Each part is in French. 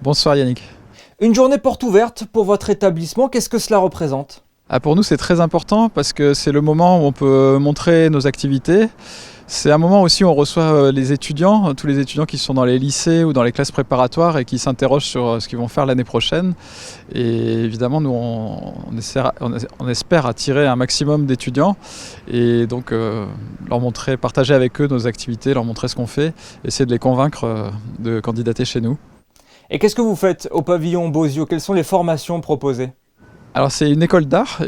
Bonsoir Yannick. Une journée porte ouverte pour votre établissement, qu'est-ce que cela représente ? Pour nous c'est très important parce que c'est le moment où on peut montrer nos activités. C'est un moment aussi où on reçoit les étudiants, tous les étudiants qui sont dans les lycées ou dans les classes préparatoires et qui s'interrogent sur ce qu'ils vont faire l'année prochaine. Et évidemment, nous, on espère attirer un maximum d'étudiants et donc leur montrer, partager avec eux nos activités, leur montrer ce qu'on fait, essayer de les convaincre de candidater chez nous. Et qu'est-ce que vous faites au pavillon Bozio ? Quelles sont les formations proposées ? Alors c'est une école d'art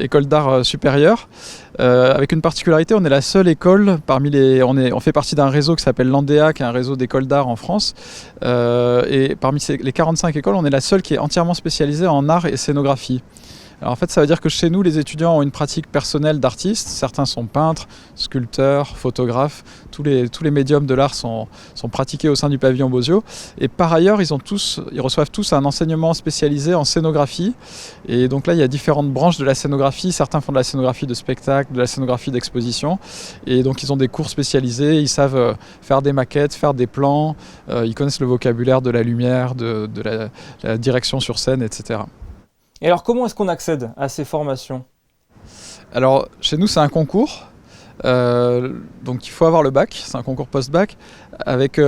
supérieure, avec une particularité, on est la seule école on fait partie d'un réseau qui s'appelle l'Andea, qui est un réseau d'écoles d'art en France, et parmi les 45 écoles, on est la seule qui est entièrement spécialisée en art et scénographie. Alors en fait, ça veut dire que chez nous, les étudiants ont une pratique personnelle d'artiste. Certains sont peintres, sculpteurs, photographes. Tous les médiums de l'art sont pratiqués au sein du pavillon Bozio. Et par ailleurs, ils reçoivent tous un enseignement spécialisé en scénographie. Et donc là, il y a différentes branches de la scénographie. Certains font de la scénographie de spectacle, de la scénographie d'exposition. Et donc ils ont des cours spécialisés. Ils savent faire des maquettes, faire des plans. Ils connaissent le vocabulaire de la lumière, de la direction sur scène, etc. Et alors comment est-ce qu'on accède à ces formations ? Alors chez nous c'est un concours, donc il faut avoir le bac, c'est un concours post-bac avec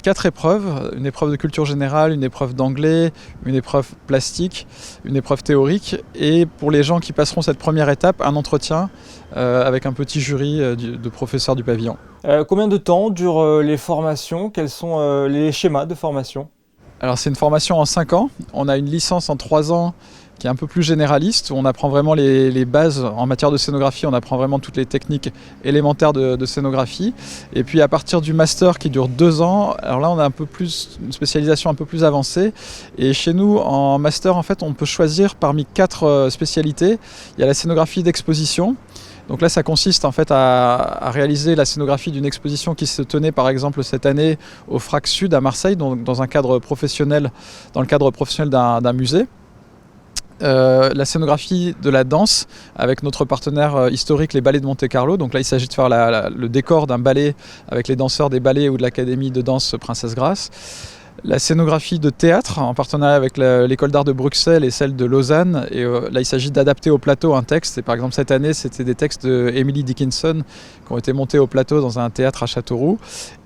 4 épreuves, une épreuve de culture générale, une épreuve d'anglais, une épreuve plastique, une épreuve théorique et pour les gens qui passeront cette première étape, un entretien avec un petit jury de professeurs du pavillon. Combien de temps durent les formations ? Quels sont les schémas de formation ? Alors c'est une formation en 5 ans, on a une licence en 3 ans qui est un peu plus généraliste, où on apprend vraiment les bases en matière de scénographie, on apprend vraiment toutes les techniques élémentaires de scénographie. Et puis à partir du master qui dure 2 ans, alors là on a une spécialisation un peu plus avancée. Et chez nous en master en fait on peut choisir parmi 4 spécialités. Il y a la scénographie d'exposition. Donc là, ça consiste en fait à réaliser la scénographie d'une exposition qui se tenait par exemple cette année au FRAC Sud à Marseille, donc dans le cadre professionnel d'un musée. La scénographie de la danse avec notre partenaire historique, les Ballets de Monte-Carlo. Donc là, il s'agit de faire le décor d'un ballet avec les danseurs des ballets ou de l'Académie de danse Princesse Grace. La scénographie de théâtre en partenariat avec l'école d'art de Bruxelles et celle de Lausanne. Et là, il s'agit d'adapter au plateau un texte. Et par exemple, cette année, c'était des textes de Emily Dickinson qui ont été montés au plateau dans un théâtre à Châteauroux.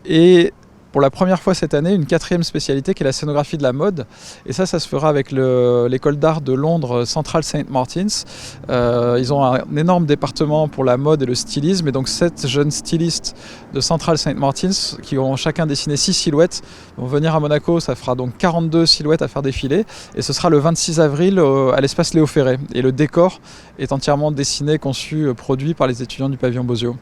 Et pour la première fois cette année, une 4e spécialité qui est la scénographie de la mode. Et ça se fera avec l'école d'art de Londres, Central St. Martin's. Ils ont un énorme département pour la mode et le stylisme. Et donc 7 jeunes stylistes de Central St. Martin's qui ont chacun dessiné 6 silhouettes vont venir à Monaco. Ça fera donc 42 silhouettes à faire défiler. Et ce sera le 26 avril à l'espace Léo Ferré. Et le décor est entièrement dessiné, conçu, produit par les étudiants du pavillon Bozio.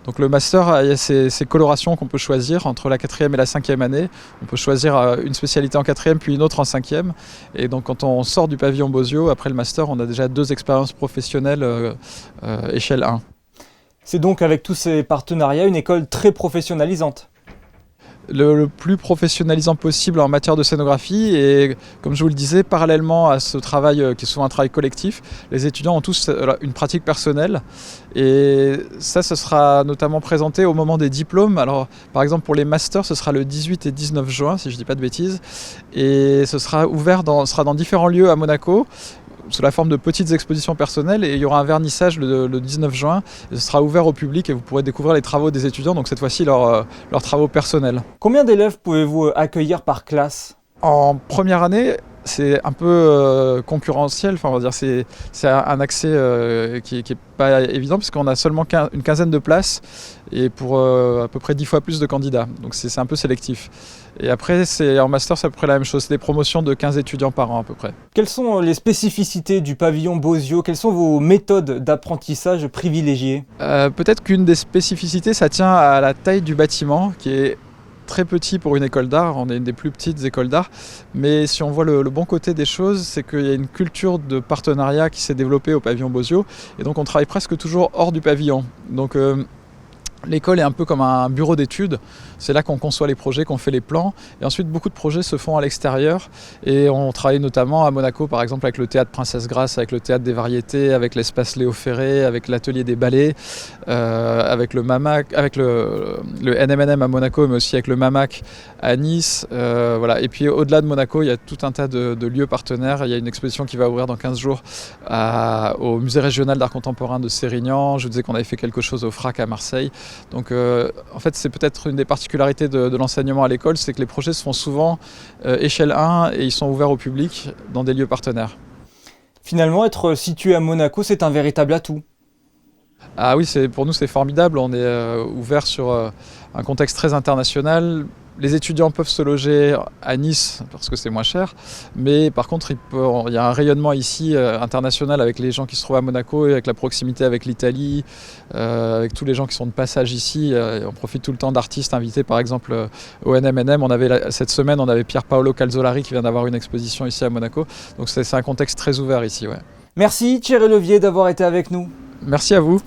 Donc le master, il y a ces colorations qu'on peut choisir entre la 4e et la 5e année. On peut choisir une spécialité en 4e puis une autre en 5e. Et donc quand on sort du pavillon Bozio, après le master, on a déjà 2 expériences professionnelles échelle 1. C'est donc avec tous ces partenariats une école très professionnalisante. Le plus professionnalisant possible en matière de scénographie et comme je vous le disais, parallèlement à ce travail qui est souvent un travail collectif, les étudiants ont tous une pratique personnelle et ça sera notamment présenté au moment des diplômes. Alors par exemple pour les masters, ce sera le 18 et 19 juin si je ne dis pas de bêtises et ce sera sera dans différents lieux à Monaco sous la forme de petites expositions personnelles et il y aura un vernissage le 19 juin et ce sera ouvert au public et vous pourrez découvrir les travaux des étudiants, donc cette fois-ci leurs travaux personnels. Combien d'élèves pouvez-vous accueillir par classe ? En première année, c'est un peu concurrentiel, enfin, on va dire c'est un accès qui est pas évident puisqu'on a seulement une quinzaine de places et pour à peu près 10 fois plus de candidats, donc c'est un peu sélectif. Et après, en master, c'est à peu près la même chose, c'est des promotions de 15 étudiants par an à peu près. Quelles sont les spécificités du pavillon Bozio ? Quelles sont vos méthodes d'apprentissage privilégiées ? Peut-être qu'une des spécificités, ça tient à la taille du bâtiment qui est très petit pour une école d'art, on est une des plus petites écoles d'art, mais si on voit le bon côté des choses, c'est qu'il y a une culture de partenariat qui s'est développée au pavillon Bozio, et donc on travaille presque toujours hors du pavillon. Donc L'école est un peu comme un bureau d'études, c'est là qu'on conçoit les projets, qu'on fait les plans, et ensuite beaucoup de projets se font à l'extérieur, et on travaille notamment à Monaco par exemple avec le théâtre Princesse Grasse, avec le théâtre des variétés, avec l'espace Léo Ferré, avec l'atelier des ballets, avec le MAMAC, avec le NMNM à Monaco, mais aussi avec le MAMAC à Nice, voilà. Et puis au-delà de Monaco, il y a tout un tas de lieux partenaires. Il y a une exposition qui va ouvrir dans 15 jours au musée régional d'art contemporain de Sérignan. Je vous disais qu'on avait fait quelque chose au FRAC à Marseille. Donc en fait c'est peut-être une des particularités de l'enseignement à l'école, c'est que les projets se font souvent échelle 1 et ils sont ouverts au public dans des lieux partenaires. Finalement, être situé à Monaco, c'est un véritable atout. Ah oui, pour nous c'est formidable, on est ouvert sur un contexte très international. Les étudiants peuvent se loger à Nice parce que c'est moins cher, mais par contre il y a un rayonnement ici international avec les gens qui se trouvent à Monaco et avec la proximité avec l'Italie, avec tous les gens qui sont de passage ici. On profite tout le temps d'artistes invités par exemple au NMNM. Cette semaine on avait Pier Paolo Calzolari qui vient d'avoir une exposition ici à Monaco, donc c'est un contexte très ouvert ici. Ouais. Merci Thierry Levier d'avoir été avec nous. Merci à vous.